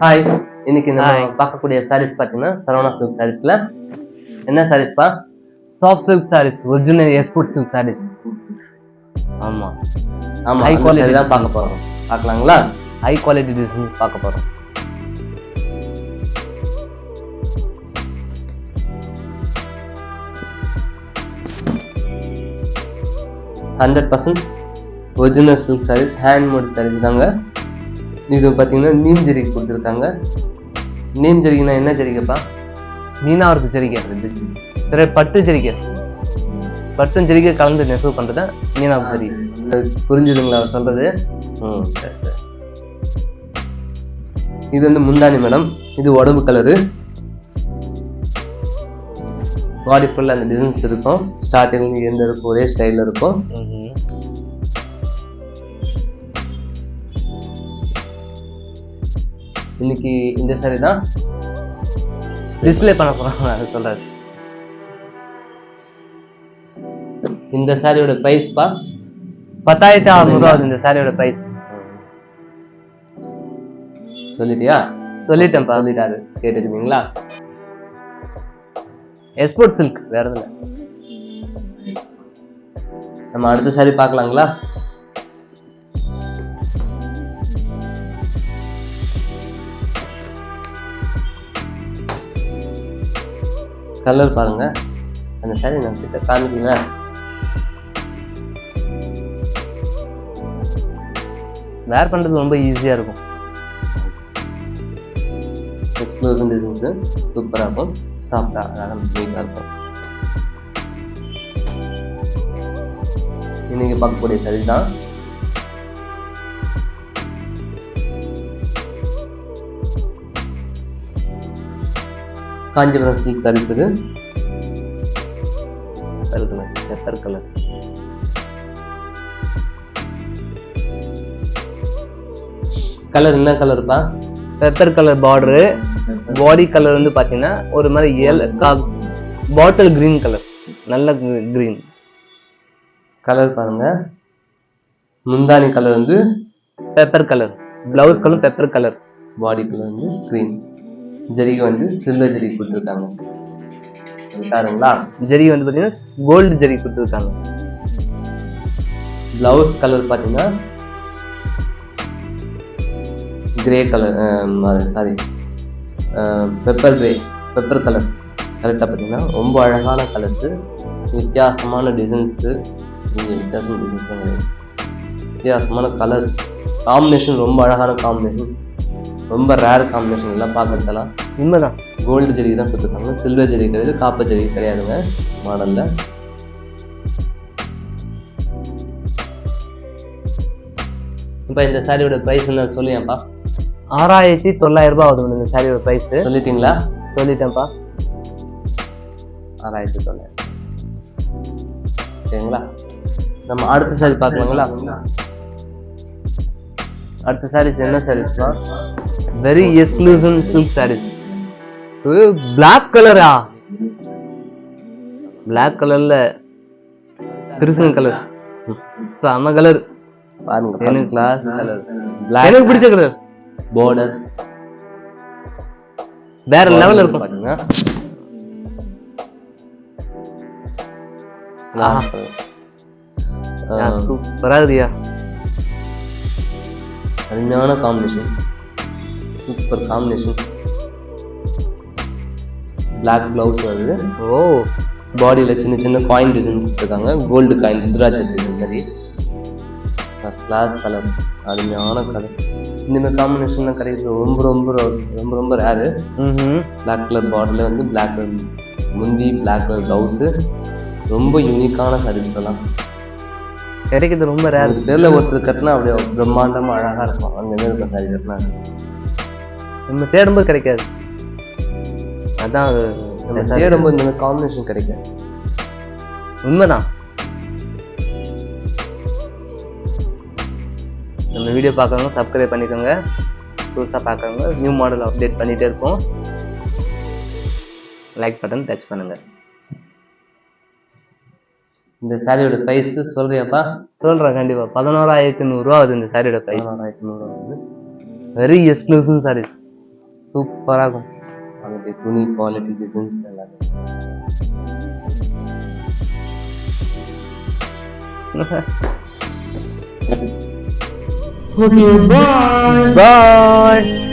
Hi, இன்னைக்கு நம்ம பார்க்கக்கூடிய சாரீஸ் பார்த்தீங்கன்னா சரவணா சில்க் சாரீஸ்ல என்ன சாரீஸ்பா? Soft silk sarees, original export silk sarees. ஆமா ஆமா, ஹை குவாலிட்டி தான் பார்க்க போறோம். பார்க்கலாங்களா? ஹை குவாலிட்டி டிசைன்ஸ் பார்க்க போறோம். Original silk saris, handmade saris தாங்க. இது பார்த்தீங்கன்னா நீம் ஜரிகை கொடுத்துருக்காங்க. நீம் ஜரிகைனா என்ன ஜரிகைப்பா? மீனாவருக்கு ஜரிகை, பட்டு ஜரிகை, பட்டும் ஜரிகை கலந்து நெசவு பண்றத மீனாவருக்கு ஜரிகை. புரிஞ்சுதுங்களா சொல்றது? சரி சரி. இது வந்து முந்தானி மேடம். இது உடம்பு கலரு. பாடி ஃபுல்லாக அந்த டிசைன்ஸ் இருக்கும். ஸ்டார்டிங் எந்த இருக்கும், ஒரே ஸ்டைலில் இருக்கும். இன்னைக்கு இந்த சாரி தான் டிஸ்பிளே பண்ண போறோம். அது சொல்றாரு. இந்த சாரியோட பிரைஸ் பா 10,600 இந்த சாரியோட பிரைஸ். சொல்லிட்டியா? சொல்லிட்டேன். சொல்லிட்டாரு, கேட்டுருக்கீங்களா? எக்ஸ்போர்ட் சில்க், வேற இல்லை. நம்ம அடுத்த சாரி பார்க்கலாங்களா? கலர் பாருங்க. அந்த சாரி நான் கிட்ட காமிக்கல. வேர் பண்றது ரொம்ப ஈஸியா இருக்கும். எக்ஸ்க்ளூசிவ் டிசைன்ஸ் சூப்பரா இருக்கும். சாஃப்டா நீட்டா இருக்கும். இன்னைக்கு பார்க்கக்கூடிய சாரி தான் காஞ்சிபுரம் சில்க் சாரீஸ். இது பெப்பர் கலர். கலர் என்ன கலர்ப்பா? Pepper colour border. Body colour வந்து பாத்தீங்கன்னா ஒரு மாதிரி பாட்டில் கிரீன் கலர், நல்ல கிரீன் கலர் பாருங்க. முந்தானி கலர் வந்து pepper colour, blouse colour pepper colour, body colour வந்து கிரீன். ஜரிகை வந்து சில்வர் ஜரிகை கொடுத்துருக்காங்க. பாருங்களா? ஜரிகை வந்து பாத்தீங்கன்னா கோல்டு ஜரிகை கொடுத்துருக்காங்க. பிளவுஸ் கலர் பாத்தீங்கன்னா grey colour, sorry pepper grey, pepper colour. கரெக்டாக பார்த்தீங்கன்னா ரொம்ப அழகான கலர்ஸு, வித்தியாசமான டிசைன்ஸு. வித்தியாசமான டிசைன்ஸ் தான் கிடையாது, வித்தியாசமான கலர்ஸ் காம்பினேஷன். ரொம்ப அழகான காம்பினேஷன், ரொம்ப ரேர் காம்பினேஷன். எல்லாம் பார்க்கறதெல்லாம் உண்மைதான். கோல்டு ஜரிகை தான் கொடுத்துருக்காங்க. சில்வர் ஜரிகை கிடையாது, காப்பர் ஜரிகை கிடையாதுங்க மாடலில். இப்போ இந்த சாரியோட ப்ரைஸ் என்ன சொல்லியாப்பா? 6,900 ஆகுது இந்த சாரியோட ப்ரைஸ். சொல்லிட்டீங்களா? சொல்லிட்டேன்ப்பா. 6,900. சரிங்களா? நம்ம அடுத்த சாரி பார்க்கலாங்களா? அடுத்த சாரீஸ் என்ன சாரீஸ்ப்பா? Very exclusive silk sarees. Black கலரா? பிளாக் கலர்ல கிறிஸ்டன் கலர், செம கலர் பாருங்க. ஃபர்ஸ்ட் கிளாஸ் கலர், எனக்கு பிடிச்ச கலர். பார்டர் வேற லெவல்ல இருக்கும் பாருங்க. சூப்பரா இருக்குயா. அருமையான combination, super combination. Black blouse வருது. ஓ, பாடியில் சின்ன சின்ன காயின் டிசைன் கொடுத்துருக்காங்க. கோல்டு காயின், ருத்ராட்ச டிசைன் மாதிரி. ஃபர்ஸ்ட் கிளாஸ் கலர், அருமையான கலர். இந்தமாதிரி காம்பினேஷன்லாம் கிடைக்கிறது ரொம்ப ரொம்ப ரொம்ப ரொம்ப ரேரு. பிளாக் கலர் பார்டர்ல வந்து பிளாக் கலர் முந்தி, பிளாக் கலர் பிளவுஸு. ரொம்ப யூனிக்கான சாரீஸ்லாம் கிடைக்கிறது ரொம்ப ரேர். பேர்ல ஒருத்தர் கட்டினா அப்படியே பிரம்மாண்டமா அழகா இருக்கும். அந்த மாதிரி இருக்க சாரி கட்டினா நம்ம தேடும்போது கிடைக்காது. அதான் நம்ம தேடும்போது இந்த மாதிரி காம்பினேஷன் கிடைக்காது. உண்மைதான். நம்ம வீடியோ பார்க்குறவங்க சப்ஸ்கிரைப் பண்ணிக்கோங்க. புதுசாக பார்க்குறவங்க நியூ மாடல் அப்டேட் பண்ணிகிட்டே இருப்போம். லைக் பட்டன் டச் பண்ணுங்க. இந்த சாரியோட பிரைஸ் சொல்றியாப்பா? சொல்றேன் கண்டிப்பா. 11,100 ஆகுது இந்த சாரியோட பிரைஸ். 11,100 very exclusive saris. சூப்பரா இருக்கும். அவனுடைய துணி குவாலிட்டி டிசைன்ஸ் எல்லாமே. பாய்.